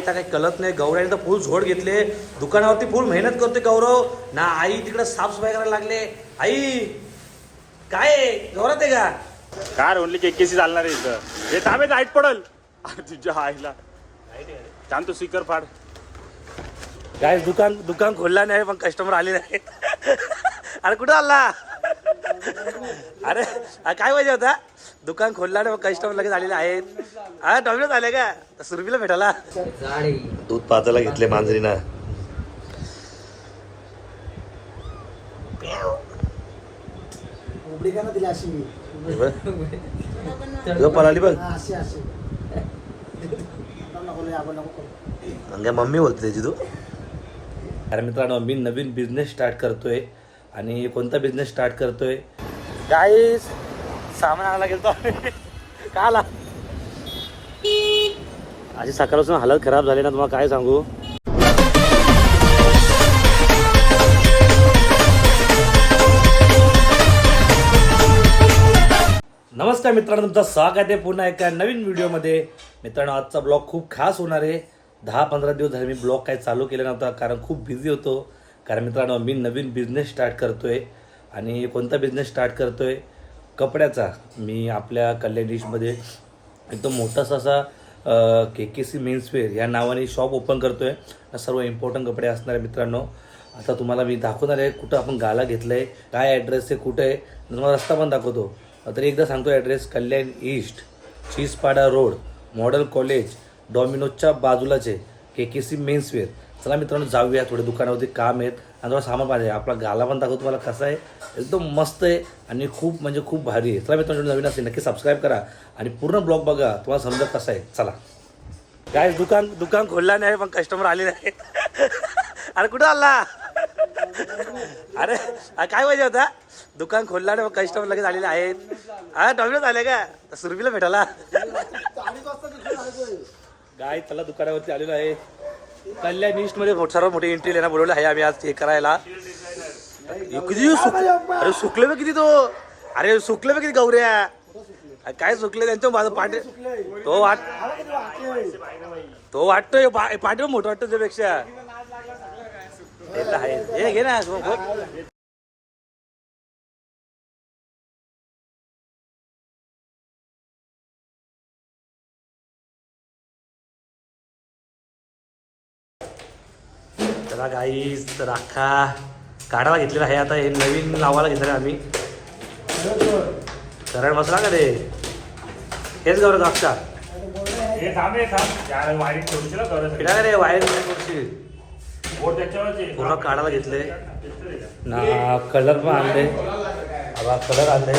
काही कळत नाही. गौराने तर फुल झोड घेतले, दुकानावरती फुल मेहनत करते गौरव ना. आई तिकडे साफसफाई करायला लागले. आई काय गौरव आहे का कार ओनली केकेसी चालणार आहे इथं. हे थांबे लाईट पडल तुझ्या आईला. छान तू स्पीकर फाड. काय दुकान खोलला नाही पण कस्टमर आले नाही. अरे कुठं आला? अरे काय पाहिजे होता? दुकान खोलला नाही पण कस्टमर लगेच आलेले आहेत. हा डॉमिनोज आले का? सुरभीला भेटायला दूध पाजायला घेतले मांजरीना. पळाली बघ. मम्मी बोलते त्याची तू. अरे मित्रांनो, मी नवीन बिझनेस स्टार्ट करतोय. आणि कोणता बिझनेस स्टार्ट करतोय? गाईस सामान आणायला गेलतो का आला. अशी सकाळपासून हालत खराब झाली ना, तुम्हाला काय सांगू. नमस्कार मित्रांनो, तुमचं स्वागत आहे पुन्हा एका नवीन व्हिडिओमध्ये. मित्रांनो, आजचा ब्लॉग खूप खास होणार आहे. 10-15 दिवस झाले मी ब्लॉग काय चालू केला नव्हता, कारण खूप बिझी होतो. कारण मित्रांनो, मी नवीन बिझनेस स्टार्ट करतोय. आणि कोणता बिझनेस स्टार्ट करतोय? कपड्याचा. मी आपल्या कल्याण डिशमध्ये एकदम मोठासा असा KKC मेन्सवेअर या नावाने शॉप ओपन करतोय. सर्व इम्पॉर्टंट कपडे असणार आहे मित्रांनो. आता तुम्हाला मी दाखवणार आहे कुठं आपण गाला घेतलं आहे, काय ॲड्रेस आहे, कुठं आहे, तुम्हाला रस्ता पण दाखवतो. तरी एकदा सांगतो address: Kalyan east, Chispada road, model college, डॉमिनोजच्या बाजूलाचे KKC मेन्सवेअर. चला मित्रांनो, जाऊया. थोडे दुकानावरती काम आहेत आणि थोडा सामान पाहिजे. आपला गाला पण दाखवतो तुम्हाला कसा आहे. एकदम मस्त आहे आणि खूप म्हणजे खूप भारी आहे. चला मित्रांनो, नवीन असेल नक्की सबस्क्राईब करा आणि पूर्ण ब्लॉग बघा, तुम्हाला समजा कसं आहे. चला काय. दुकान खोलला नाही पण कस्टमर आले नाही. अरे कुठं आला? अरे काय पाहिजे होता? दुकान खोलला नाही पण कस्टमर लगेच आलेले आहेत. हा डॉमिनोज आले का? सुरभीला भेटायला गाय त्याला दुकानावरती आलेलो आहे. कल्याण ईस्ट मध्ये सर्वात मोठी एंट्री लेना बोलवलं आहे आम्ही आज हे करायला. किती अरे सुकले बघ किती तो. अरे सुकले बघ किती गौऱ्या. काय सुकले त्यांच्या माझं पाठी. तो वाटतोय पाठी मोठं वाटतं त्यापेक्षा. हे घे ना. त्याला गाईस राखा काढायला घेतलेला आहे. आता हे नवीन लावायला घेतलं आम्ही. सरळ बसला का रे? हेच गौरव कापसा रे वायर पूर्ण काढायला घेतले ना. कलर पण आणले. कलर आणले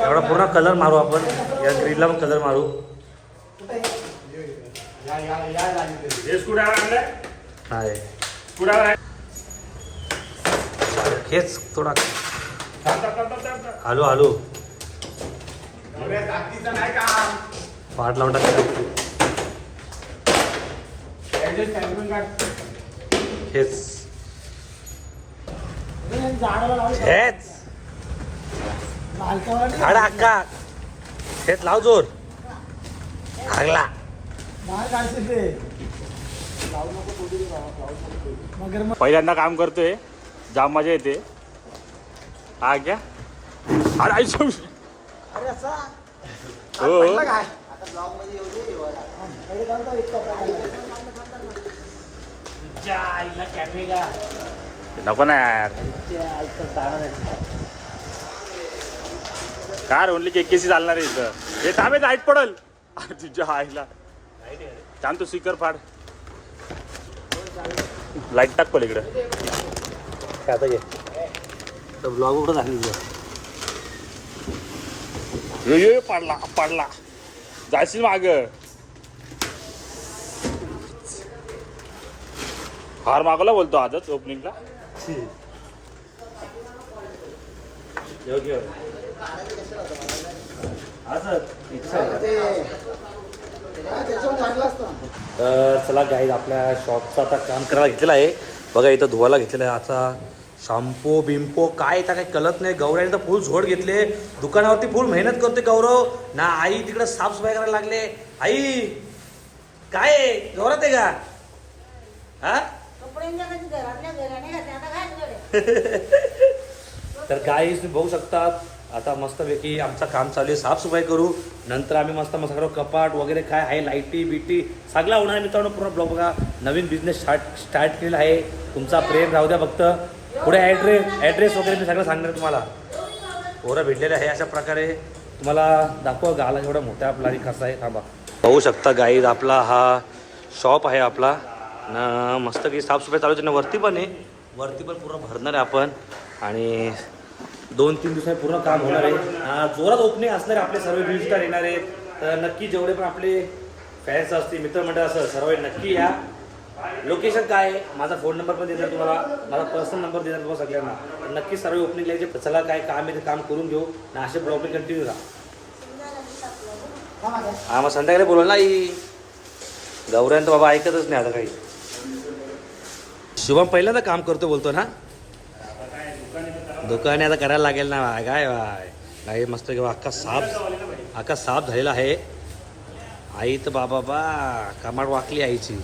एवढा पूर्ण कलर मारू आपण. या ग्रीनला पण कलर मारू. हेच थोडा आलू पाठ लावून टाक. हेच झाडा अक्का हेच लाव जोर लागला. पहिल्यांदा काम करतोय, जाम मजा येते. हा क्या अरे हो नको ना यार. कार ओनली KKC चालणार आहे इथं. हे थांबे लाईट पडल तुझ्या आईला. छान तू स्पीकर फाड. लाईट टाक पल इकडे. आता घे ब्लॉग कुठं झाली. ये पाडला जायशील माग. हार मागवला बोलतो आजच ओपनिंगला. तर चला गाईज, आपल्या शॉपचं आता काम करायला घेतलेलं आहे. बघा इथं धुवायला घेतलेलं आहे. आता शॅम्पो बिम्पो काय काही कळत नाही. गौराने तर फुल झोड घेतले, दुकानावरती फुल मेहनत करते गौरव ना. आई तिकडे साफसफाई करायला लागले. आई काय आहे? जोरात आहे का हा तर काही तुम्ही बघू शकतात आता मस्तपैकी आमचं काम चालू आहे, साफसफाई करू, नंतर आम्ही मस्त मस्त करू कपाट वगैरे काय आहे, लाईटी बिटी सगळा होणार आहे मित्रांनो. पूर्ण ब्लॉग बघा, नवीन बिझनेस स्टार्ट केलेला आहे. तुमचा प्रेम राहू द्या फक्त. पुढे ॲड्रेस वगैरे मी सगळं सांगणार तुम्हाला. पोरं भेटलेले आहे अशा प्रकारे. तुम्हाला दाखवा गाला एवढा मोठा आपला आणि कसा आहे. थांबा बघू शकता गाईज, आपला हा शॉप आहे आपला ना. मस्त की साफसफाई चालू आहे ना. वरती पण आहे, वरती पण पूर्ण भरणार आहे आपण आणि 2-3 दिवसांनी पूर्ण काम होणार आहे. जोरात ओपनिंग असणार आहे. आपले सर्व व्हिजिटर येणार आहेत. तर नक्की जेवढे पण आपले फॅन्स असतील, मित्रमंडळ असं सर्व नक्की या. लोकेशन काय आहे, माझा फोन नंबर पण देणार तुम्हाला, माझा पर्सनल नंबर देणार तुम्हाला सगळ्यांना. नक्की सर्व ओपनिंग यायचे. चला काय काम आहे ते काम करून घेऊ ना. असे ब्लॉग कंटिन्यू राहा. हा मग संध्याकाळी बोलवलं नाही गौऱ्यान तर बाबा ऐकतच नाही आता काही. शुभम पहिल्यांदा काम करतो बोलतो ना. दुकाने आता करायला लागेल ना. काय काय मस्त किंवा अख्खा साफ झालेला आहे. आई तर बाबा बा कमाड वाकली आईची.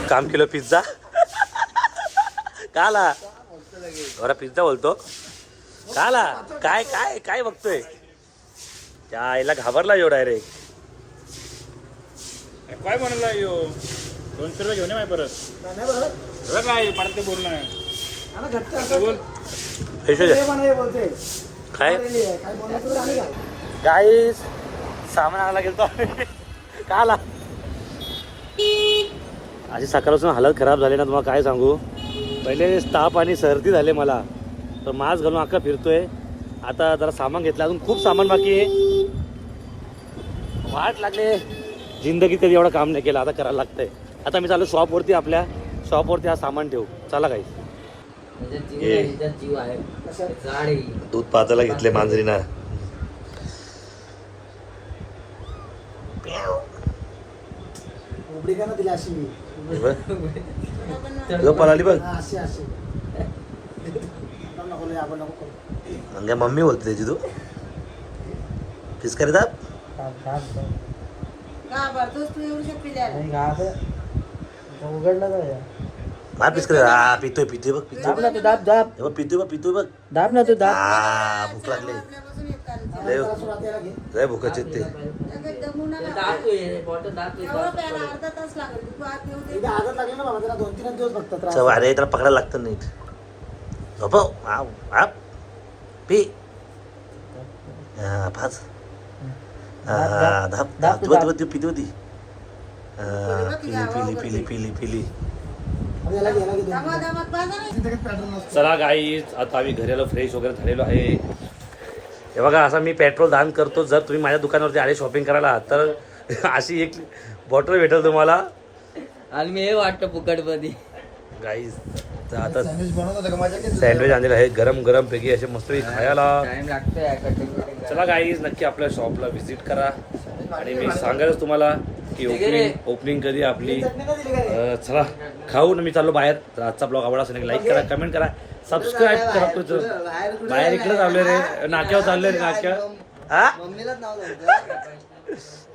काम केलं पिझ्झा काला बरा पिझ्झा बोलतो काला. काय काय काय बघतोय त्या आईला घाबरला एवढा रे. काय म्हणला यो 200 रुपये घेऊन ये माय परत काय परत ते बोलणं बोल काय गाईस सामान आणायला गेलतो का आला. अशी सकाळपासून हालत खराब झाली ना तुम्हाला काय सांगू. पहिले ताप आणि सर्दी झाले मला, तर मास्क घालून अख्खा फिरतोय. आता जरा सामान घेतलं, अजून खूप सामान बाकी आहे. वाट लागले जिंदगीत कधी एवढं काम नाही केलं, आता करायला लागतंय. आता मी चालू शॉपवरती, आपल्या शॉपवरती हा सामान ठेवू. चला काही दूध पाजायला घेतले मांजरीना. पळाली बघ. मम्मी बोलते त्याची तू फिस करीत मा पिस करे. हा पितोय पितोय बघ पितोय बघ पितोय बघ पितोय बघ. दाब ना तू दाब. हा भूक लागली लय भूकाचे ते. अरे त्याला पकडायला लागतं नीट. झोप पी पाच पिती होती. पिली पिली पिली पिली. चला गाईज आता आम्ही घरी आलो, फ्रेश वगैरे झालेलो आहे. हे बघा असं मी पेट्रोल दान करतो. जर तुम्ही माझ्या दुकानावरती आले शॉपिंग करायला तर अशी एक बॉटल भेटेल तुम्हाला. आणि मी हे वाटतं फुकटमध्ये गाईज तर आता सँडविच आणलेलं आहे गरम गरम पैकी असे मस्त खायला. टाइम लागतोय. चला गाईज नक्की आपल्या शॉपला व्हिजिट करा आणि मी सांगायच तुम्हाला की ओपनिंग कधी आपली. चला खाऊ ना. मी चाललो बाहेर. तर आजचा ब्लॉग आवडला असेल लाईक करा, कमेंट करा, सबस्क्राईब करा. तुझं बाहेर इकडे चाललोय रे, नाक्यावर चाललोय रे नाक्या.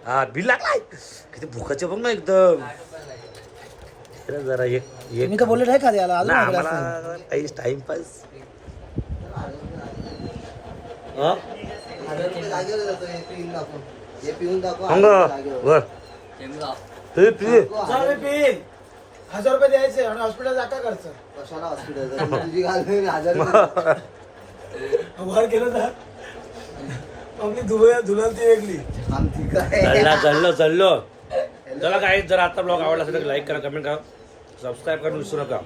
हा बिल लागलाय किती भुकाचे बघ ना एकदम. जरा एक बोलले नाही का याला आम्हाला टाइमपास. ₹1000 द्यायचे आणि हॉस्पिटल जाता खर्च. कशाला हॉस्पिटल तुझी घाल 1000 वर गेलो तर आपली धुलाल ती वेगळी. चाललो. चला काही जर आता ब्लॉग आवडला असेल तर लाईक करा, कमेंट करा, सबस्क्राईब करा विसरू नका.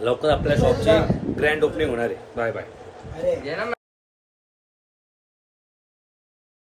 लवकर आपल्या शॉपची ग्रँड ओपनिंग होणार आहे. Bye bye.